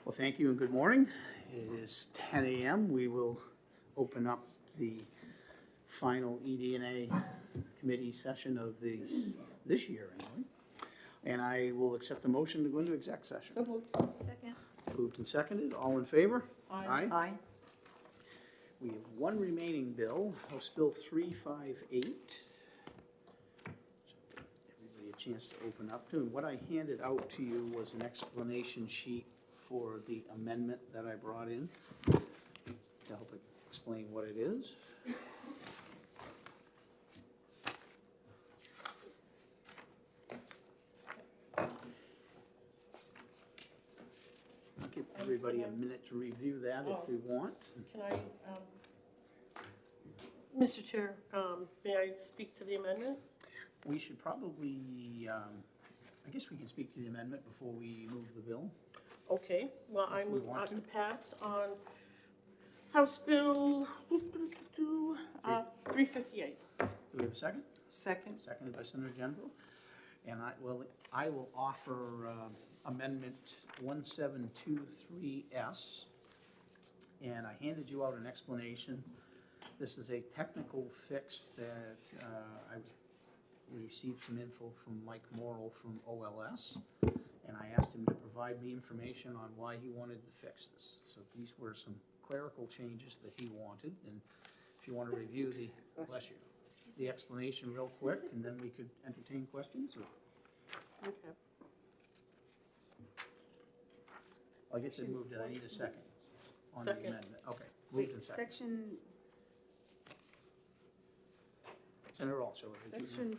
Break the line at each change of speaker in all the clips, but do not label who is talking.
Well, thank you and good morning. It is 10 a.m. We will open up the final ED&A committee session of this year anyway. And I will accept the motion to go into exec session.
So moved.
Second.
Moved and seconded. All in favor?
Aye.
Aye.
We have one remaining bill, House Bill 358. Everybody a chance to open up to. And what I handed out to you was an explanation sheet for the amendment that I brought in to help explain what it is. I'll give everybody a minute to review that if you want.
Can I, Mr. Chair, may I speak to the amendment?
We should probably, I guess we can speak to the amendment before we move the bill.
Okay, well, I
We
move
want
to
to?
pass on House Bill 358.
Do we have a second?
Second.
Seconded by Senator General. And I will offer amendment 1723S. And I handed you out an explanation. This is a technical fix that we received some info from Mike Morrill from OLS. And I asked him to provide me information on why he wanted to fix this. So these were some clerical changes that he wanted. And if you want to review the explanation real quick, and then we could entertain questions, or
Okay.
I guess I moved it, I need a second on the
Second.
amendment. Okay, moved and second.
Section,
Senator Also.
section.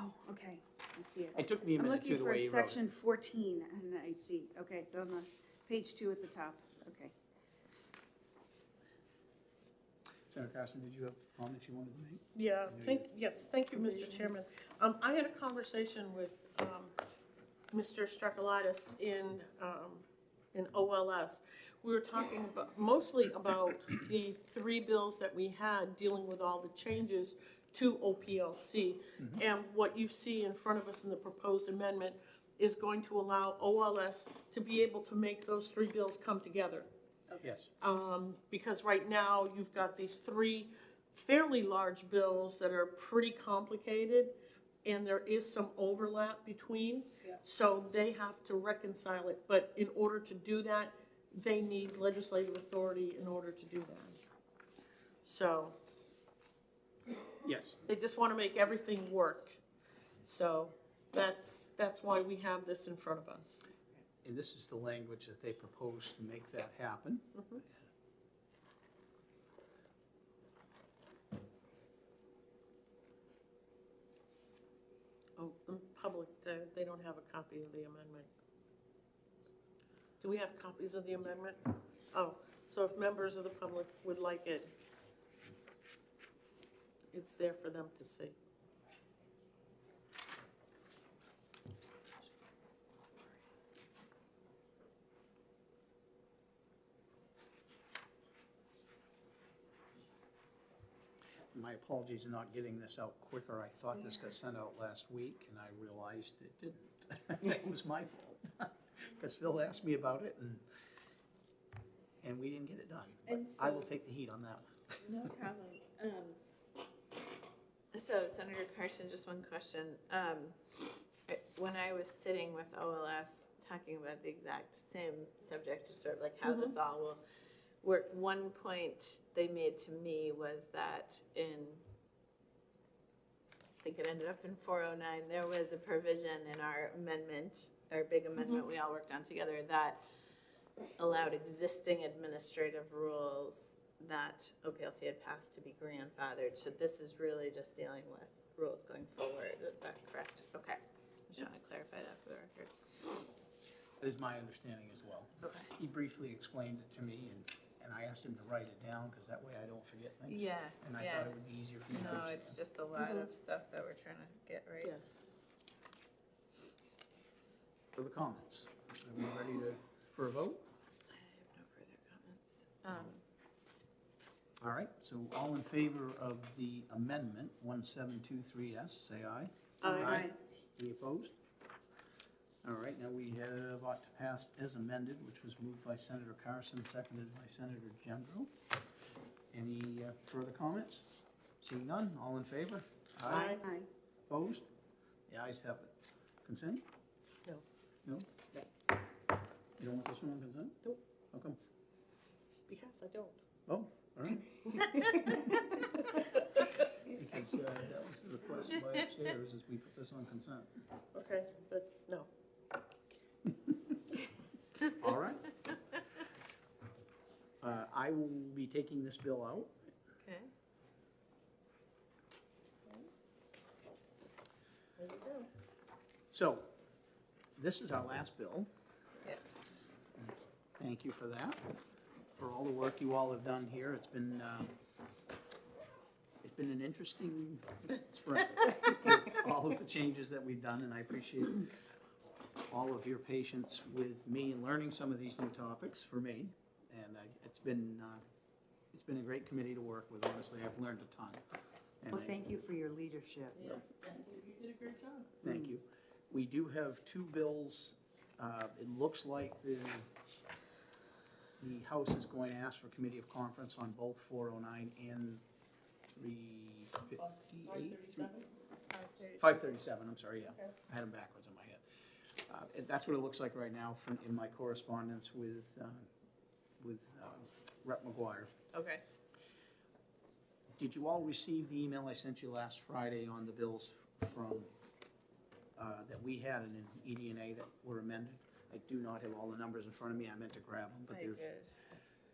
Oh, okay, I see it.
It took me a
I'm
minute too,
looking
the
for
way you wrote it.
section 14, and I see, okay, it's on the page 2 at the top, okay.
Senator Carson, did you have comments you wanted to make?
Yeah, thank you, Mr. Chairman. I had a conversation with Mr. Strakalitis in OLS. We were talking mostly about the 3 bills that we had dealing with all the changes to OPLC. And what you see in front of us in the proposed amendment is going to allow OLS to be able to make those 3 bills come together.
Yes.
Because right now, you've got these 3 fairly large bills that are pretty complicated, and there is some overlap between.
Yeah.
So they have to reconcile it, but in order to do that, they need legislative authority in order to do that. So
Yes.
they just want to make everything work. So that's why we have this in front of us.
And this is the language that they propose to make that happen.
Oh, the public, they don't have a copy of the amendment. Do we have copies of the amendment? Oh, so if members of the public would like it, it's there for them to see.
My apologies for not getting this out quicker. I thought this got sent out last week, and I realized it didn't. It was my fault, because Phil asked me about it, and we didn't get it done. But
And
I will
so-
take the heat on that one.
No problem. So Senator Carson, just one question. When I was sitting with OLS talking about the exact same subject, just sort of like how this all will work, one point they made to me was that I think it ended up in 409, there was a provision in our amendment, our big amendment we all worked on together, that allowed existing administrative rules that OPLC had passed to be grandfathered. So this is really just dealing with rules going forward. Is that correct? Okay. Just want to clarify that for the record.
That is my understanding as well.
Okay.
He briefly explained it to me, and I asked him to write it down, because that way I don't forget things.
Yeah.
And I
yeah.
thought it would be easier for me to
No,
understand.
it's just a lot of stuff that we're trying to get right.
Yeah.
Further comments? Are we ready for a vote?
I have no further comments.
All right, so all in favor of the amendment, 1723S, say aye.
Aye.
Any opposed? All right, now we have ought to pass as amended, which was moved by Senator Carson, seconded by Senator Gendro. Any further comments? Seeing none, all in favor?
Aye.
Aye.
Opposed? The ayes have it. Consent?
No.
No? You don't want this one on consent?
Nope.
How come?
Because I don't.
Oh, all right. Because that was the request by upstairs, is we put this on consent.
Okay, but no.
All right. I will be taking this bill out.
Okay.
There you go.
So, this is our last bill.
Yes.
Thank you for that, for all the work you all have done here. It's been an interesting spring, with all of the changes that we've done, and I appreciate all of your patience with me in learning some of these new topics for me. And it's been a great committee to work with, honestly. I've learned a ton. And
Well,
I-
thank you for your leadership.
Yes, thank you. You did a great job.
Thank you. We do have two bills. It looks like the House is going to ask for committee of conference on both 409 and 358. 537, I'm sorry, yeah.
Okay.
I had them backwards in my head. That's what it looks like right now from, in my correspondence with Rep. McGuire.
Okay.
Did you all receive the email I sent you last Friday on the bills from, that we had in an ED&A that were amended? I do not have all the numbers in front of me, I meant to grab them, but
I did.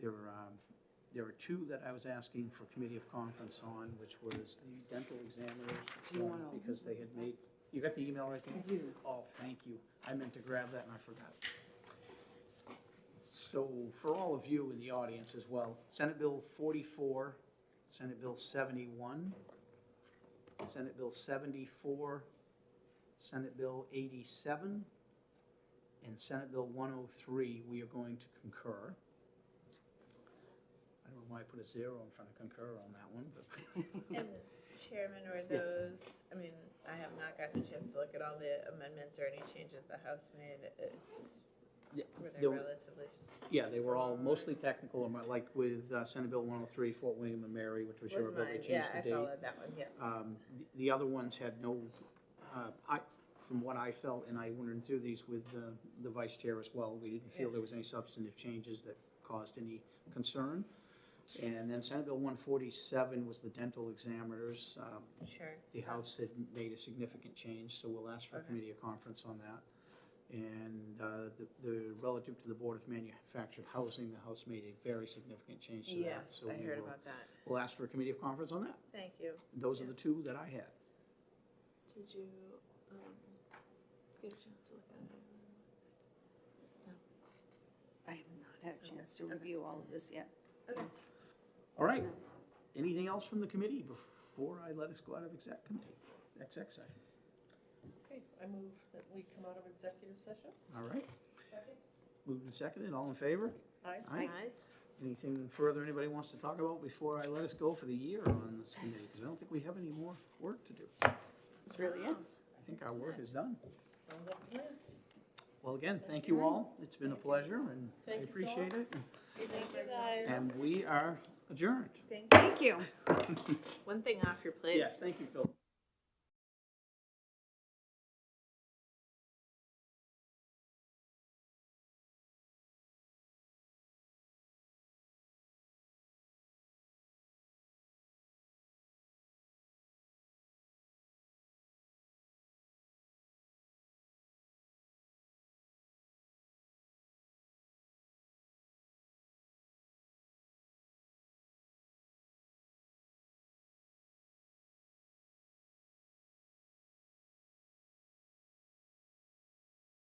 there were two that I was asking for committee of conference on, which was the dental examiners.
Do you wanna-
Because they had made, you got the email right there?
I do.
Oh, thank you. I meant to grab that and I forgot. So for all of you in the audience as well, Senate Bill 44, Senate Bill 71, Senate Bill 74, Senate Bill 87, and Senate Bill 103, we are going to concur. I don't know why I put a zero in front of concur on that one, but
And Chairman, were those, I mean, I have not gotten a chance to look at all the amendments or any changes the House made. Were they
there-
relatively?
yeah, they were all mostly technical, like with Senate Bill 103, Fort William and Mary, which was your bill, they
mine,
changed
yeah,
the date.
I followed that one, yeah.
The other ones had no, from what I felt, and I went through these with the vice chair as well, we didn't feel there was any substantive changes that caused any concern. And then Senate Bill 147 was the dental examiners.
Sure.
The House had made a significant change, so we'll ask for a
Okay.
committee of conference on that. And the relative to the Board of Manufactured Housing, the House made a very significant change to that.
Yes,
So
I
we
heard
will-
about that.
We'll ask for a committee of conference on that.
Thank you.
Those are the two that I had.
Did you, get a chance to look at it?
I have not had a chance to review all of this yet.
Okay.
All right. Anything else from the committee before I let us go out of exec session?
Okay, I move that we come out of executive session.
All right.
Second.
Moved and seconded. All in favor?
Aye.
Aye. Anything further anybody wants to talk about before I let us go for the year on this committee? Because I don't think we have any more work to do.
That's really it.
I think our work is done.
Sounds like a plan.
Well, again, thank you all. It's been a pleasure, and I
Thank you,
appreciate it.
Thank you, guys.
And we are adjourned.
Thank you.
Thank you.
One thing off your plate.
Yes, thank you, Phil.